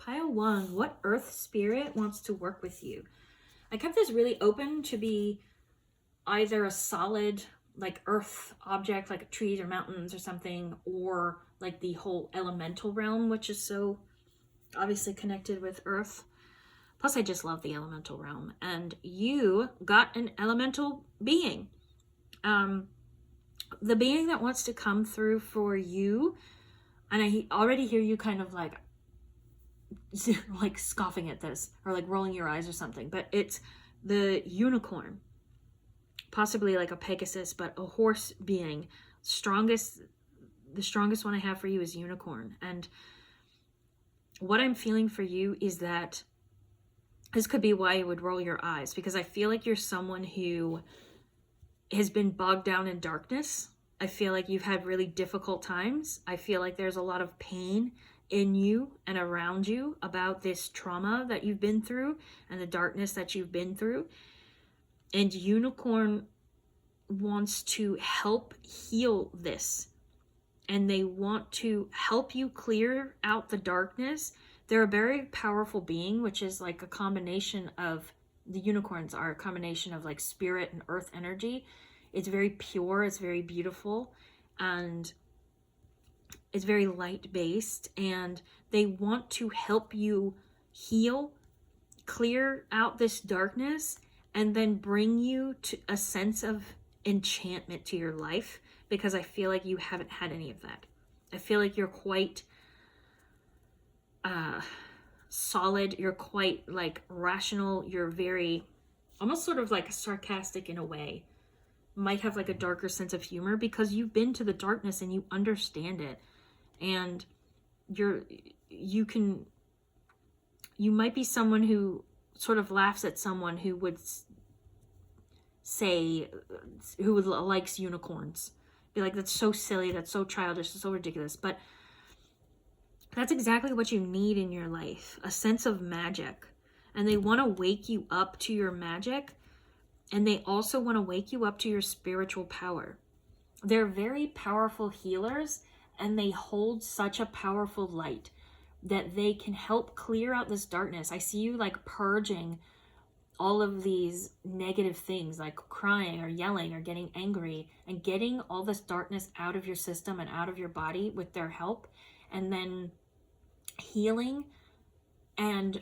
Pile 1, what earth spirit wants to work with you? I kept this really open to be either a solid, like earth object, like trees or mountains or something, or like the whole elemental realm, which is so obviously connected with earth. Plus, I just love the elemental realm. And you got an elemental being. The being that wants to come through for you, and I already hear you kind of like scoffing at this or like rolling your eyes or something, but it's the unicorn, possibly like a Pegasus, but a horse being. The strongest one I have for you is unicorn. And what I'm feeling for you is that this could be why you would roll your eyes, because I feel like you're someone who has been bogged down in darkness. I feel like you've had really difficult times. I feel like there's a lot of pain in you and around you about this trauma that you've been through and the darkness that you've been through. And unicorn wants to help heal this. And they want to help you clear out the darkness. They're a very powerful being, which is like a combination of, the unicorns are a combination of like spirit and earth energy. It's very pure, it's very beautiful, and it's very light based. And they want to help you heal, clear out this darkness, and then bring you to a sense of enchantment to your life, because I feel like you haven't had any of that. I feel like you're quite solid, you're quite like rational, you're very almost sort of like sarcastic in a way, might have like a darker sense of humor because you've been to the darkness and you understand it. And you might be someone who sort of laughs at someone who would say, who likes unicorns, be like, that's so silly, that's so childish, that's so ridiculous. But that's exactly what you need in your life, a sense of magic. And they want to wake you up to your magic, and they also want to wake you up to your spiritual power. They're very powerful healers, and they hold such a powerful light that they can help clear out this darkness. I see you like purging all of these negative things, like crying or yelling or getting angry, and getting all this darkness out of your system and out of your body with their help, and then healing and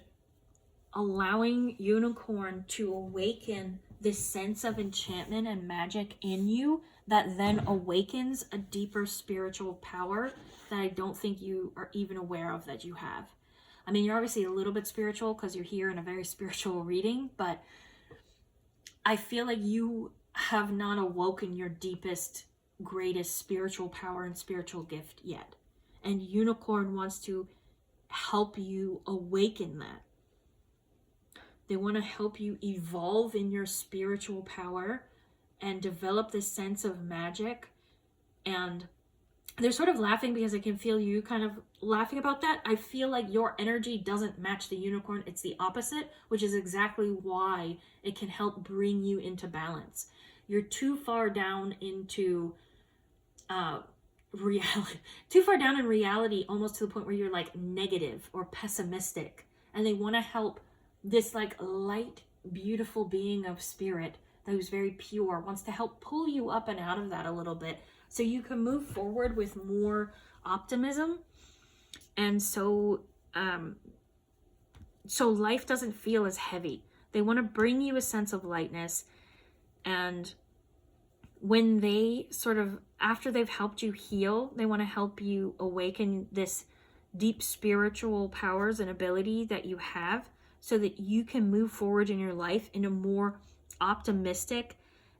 allowing unicorn to awaken this sense of enchantment and magic in you that then awakens a deeper spiritual power that I don't think you are even aware of that you have. I mean, you're obviously a little bit spiritual because you're here in a very spiritual reading, but I feel like you have not awoken your deepest, greatest spiritual power and spiritual gift yet. And unicorn wants to help you awaken that. They want to help you evolve in your spiritual power and develop this sense of magic. And they're sort of laughing because I can feel you kind of laughing about that. I feel like your energy doesn't match the unicorn. It's the opposite, which is exactly why it can help bring you into balance. You're too far down into reality, too far down in reality, almost to the point where you're like negative or pessimistic. And they want to help this like light, beautiful being of spirit that is very pure, wants to help pull you up and out of that a little bit so you can move forward with more optimism. And so life doesn't feel as heavy. They want to bring you a sense of lightness. And when they sort of, after they've helped you heal, they want to help you awaken this deep spiritual powers and ability that you have, so that you can move forward in your life in a more optimistic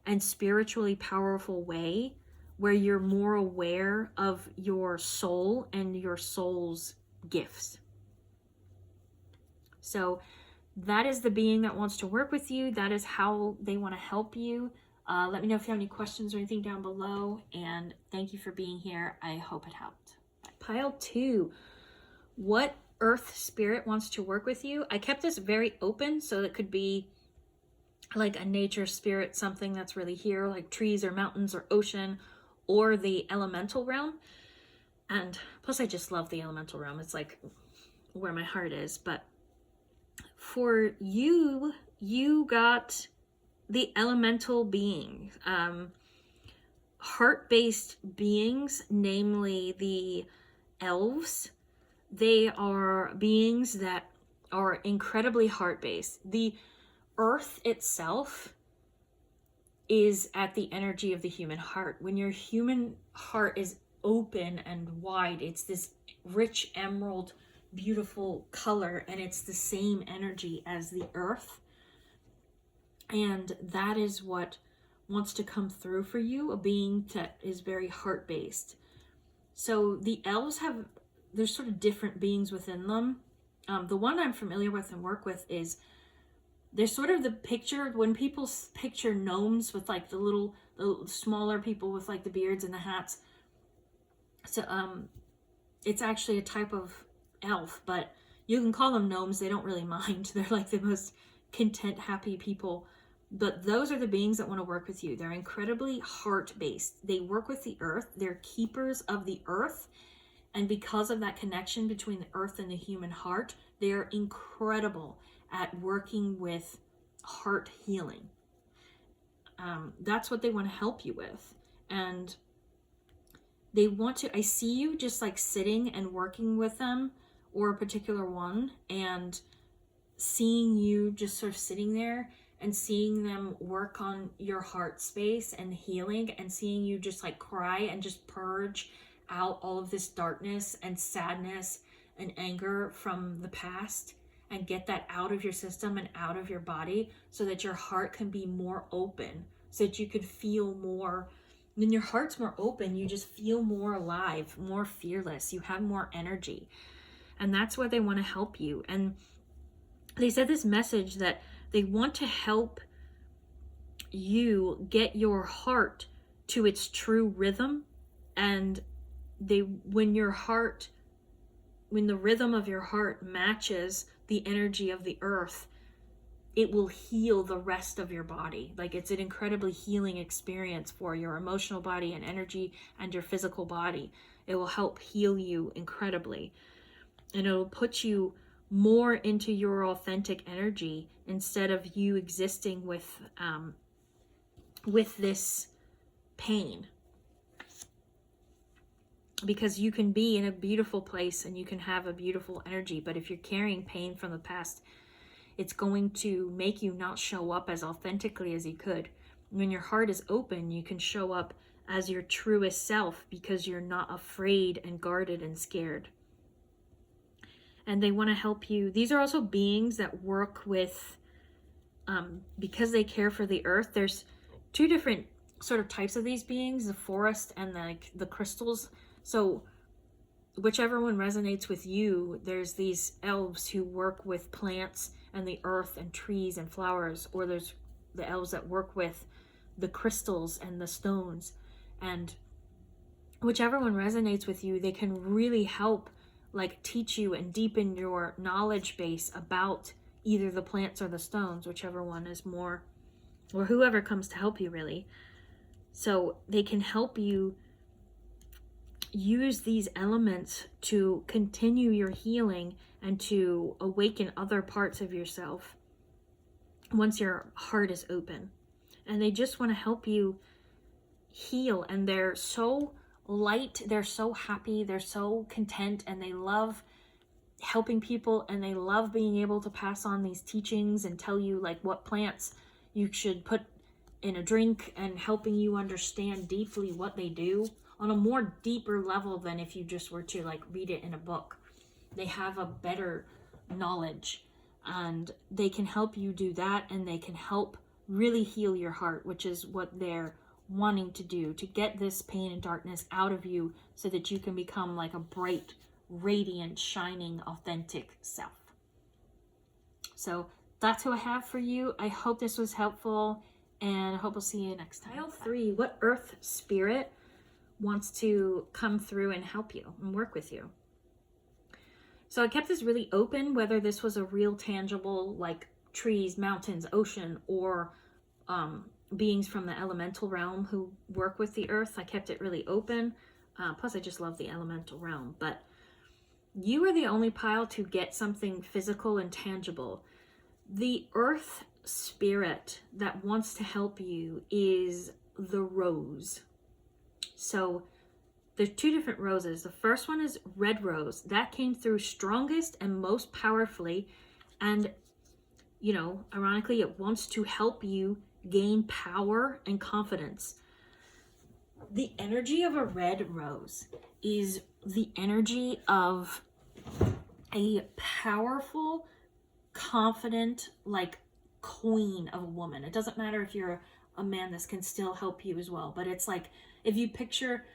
and spiritually powerful way, where you're more aware of your soul and your soul's gifts. So that is the being that wants to work with you. That is how they want to help you. Let me know if you have any questions or anything down below. And thank you for being here. I hope it helped. Pile 2. What earth spirit wants to work with you? I kept this very open, so it could be like a nature spirit, something that's really here, like trees or mountains or ocean, or the elemental realm. And plus, I just love the elemental realm. It's like where my heart is. But for you, you got the elemental being, heart-based beings, namely the elves. They are beings that are incredibly heart-based. The earth itself is at the energy of the human heart. When your human heart is open and wide, it's this rich emerald, beautiful color, and it's the same energy as the earth. And that is what wants to come through for you, a being that is very heart-based. So the elves have, there's sort of different beings within them. The one I'm familiar with and work with is, there's sort of the picture, when people picture gnomes with like the smaller people with like the beards and the hats. So it's actually a type of elf, but you can call them gnomes. They don't really mind. They're like the most content, happy people. But those are the beings that want to work with you. They're incredibly heart-based. They work with the earth. They're keepers of the earth. And because of that connection between the earth and the human heart, they're incredible at working with heart healing. That's what they want to help you with. And they want to, I see you just like sitting and working with them, or a particular one, and seeing you just sort of sitting there and seeing them work on your heart space and healing, and seeing you just like cry and just purge out all of this darkness and sadness and anger from the past, and get that out of your system and out of your body, so that your heart can be more open, so that you could feel more. When your heart's more open, you just feel more alive, more fearless, you have more energy. And that's why they want to help you. And they said this message that they want to help you get your heart to its true rhythm. And when the rhythm of your heart matches the energy of the earth, it will heal the rest of your body. Like, it's an incredibly healing experience for your emotional body and energy and your physical body. It will help heal you incredibly. And it'll put you more into your authentic energy, instead of you existing with this pain. Because you can be in a beautiful place and you can have a beautiful energy, but if you're carrying pain from the past, it's going to make you not show up as authentically as you could. When your heart is open, you can show up as your truest self, because you're not afraid and guarded and scared. And they want to help you. These are also beings that work with, because they care for the earth. There's two different sort of types of these beings, the forest and the crystals. So whichever one resonates with you, there's these elves who work with plants and the earth and trees and flowers, or there's the elves that work with the crystals and the stones. And whichever one resonates with you, they can really help like teach you and deepen your knowledge base about either the plants or the stones, whichever one is more, or whoever comes to help you really. So they can help you use these elements to continue your healing and to awaken other parts of yourself once your heart is open. And they just want to help you heal. And they're so light, they're so happy, they're so content, and they love helping people, and they love being able to pass on these teachings and tell you like what plants you should put in a drink, and helping you understand deeply what they do on a more deeper level than if you just were to like read it in a book. They have a better knowledge, and they can help you do that, and they can help really heal your heart, which is what they're wanting to do, to get this pain and darkness out of you, so that you can become like a bright, radiant, shining, authentic self. So that's who I have for you. I hope this was helpful, and I hope we'll see you next time. Tile 3, what earth spirit wants to come through and help you and work with you? So I kept this really open, whether this was a real tangible, like trees, mountains, ocean, or beings from the elemental realm who work with the earth. I kept it really open. Plus I just love the elemental realm. But You are the only pile to get something physical and tangible. The earth spirit that wants to help you is the rose. So there's two different roses. The first one is red rose. That came through strongest and most powerfully. And, you know, ironically, it wants to help you gain power and confidence. The energy of a red rose is the energy of a powerful, confident, like queen of a woman. It doesn't matter if you're a man, this can still help you as well. But it's like if you picture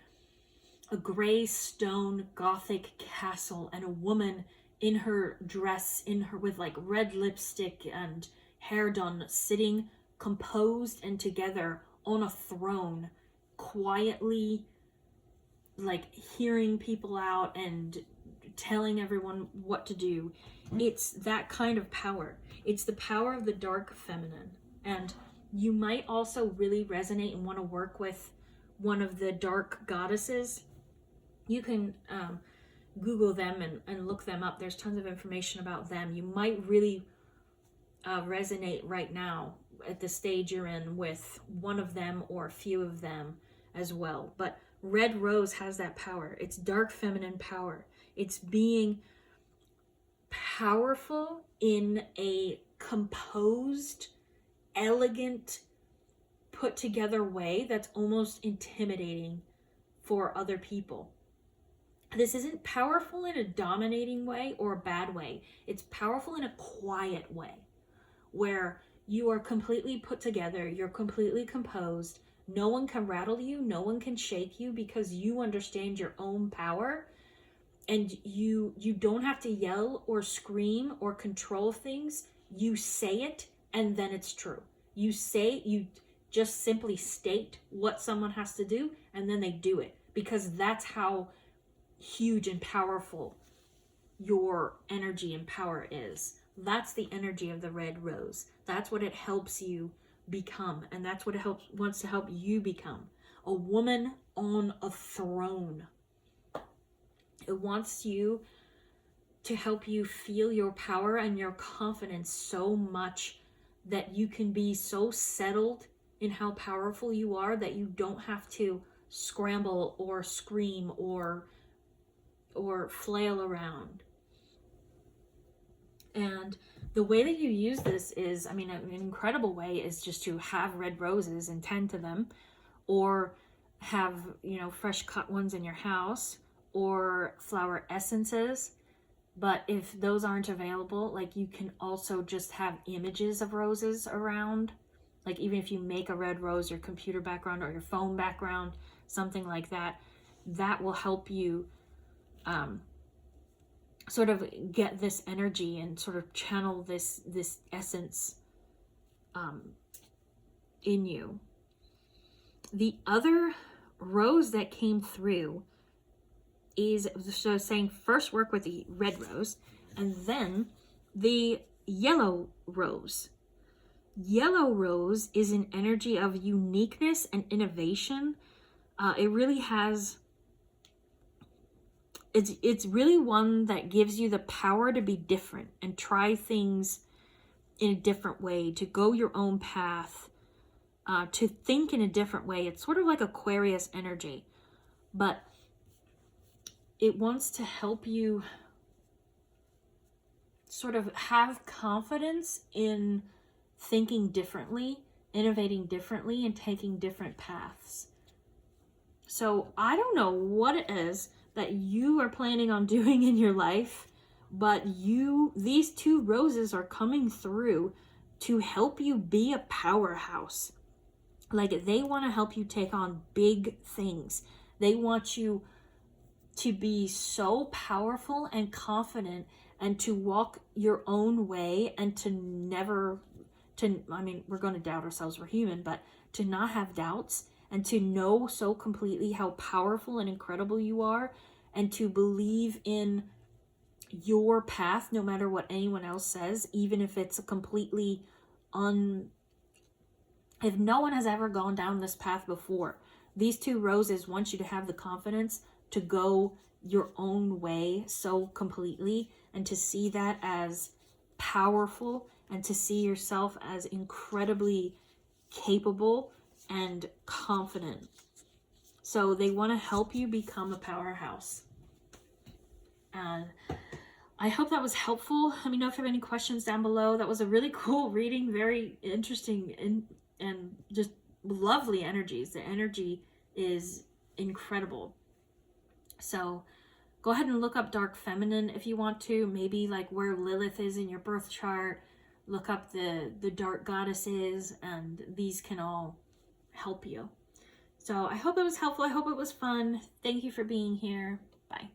a gray stone Gothic castle and a woman in her dress, in her with like red lipstick and hair done, sitting composed and together on a throne, quietly, like hearing people out and telling everyone what to do. It's that kind of power. It's the power of the dark feminine. And you might also really resonate and want to work with one of the dark goddesses. You can Google them and look them up. There's tons of information about them. You might really resonate right now at the stage you're in with one of them or a few of them as well. But red rose has that power. It's dark feminine power. It's being powerful in a composed, elegant, put together way that's almost intimidating for other people. This isn't powerful in a dominating way or a bad way. It's powerful in a quiet way where you are completely put together, you're completely composed. No one can rattle you, no one can shake you because you understand your own power. And you don't have to yell or scream or control things. You say it and then it's true. You just simply state what someone has to do and then they do it, because that's how huge and powerful your energy and power is. That's the energy of the red rose. That's what it helps you become, and that's what it wants to help you become. A woman on a throne. It wants you to help you feel your power and your confidence so much that you can be so settled in how powerful you are that you don't have to scramble or scream or flail around. And the way that you use this is, I mean, an incredible way is just to have red roses and tend to them, or have, you know, fresh cut ones in your house, or flower essences. But if those aren't available, like, you can also just have images of roses around. Like, even if you make a red rose, your computer background or your phone background, something like that, that will help you sort of get this energy and sort of channel this essence in you. The other rose that came through is, so saying, first work with the red rose and then the yellow rose. Yellow rose is an energy of uniqueness and innovation. It really has, it's really one that gives you the power to be different and try things in a different way, to go your own path, to think in a different way. It's sort of like Aquarius energy, but it wants to help you sort of have confidence in thinking differently, innovating differently, and taking different paths. So I don't know what it is that you are planning on doing in your life, but these two roses are coming through to help you be a powerhouse. Like, they want to help you take on big things. They want you to be so powerful and confident and to walk your own way and I mean, we're going to doubt ourselves, we're human, but to not have doubts and to know so completely how powerful and incredible you are, and to believe in your path no matter what anyone else says, even if it's a completely if no one has ever gone down this path before. These two roses want you to have the confidence to go your own way so completely, and to see that as powerful, and to see yourself as incredibly capable and confident. So they want to help you become a powerhouse. And I hope that was helpful. Let me know if you have any questions down below. That was a really cool reading, very interesting, and just lovely energies. The energy is incredible. So go ahead and look up Dark Feminine if you want to. Maybe like where Lilith is in your birth chart. Look up the dark goddesses, and these can all help you. So I hope it was helpful. I hope it was fun. Thank you for being here. Bye.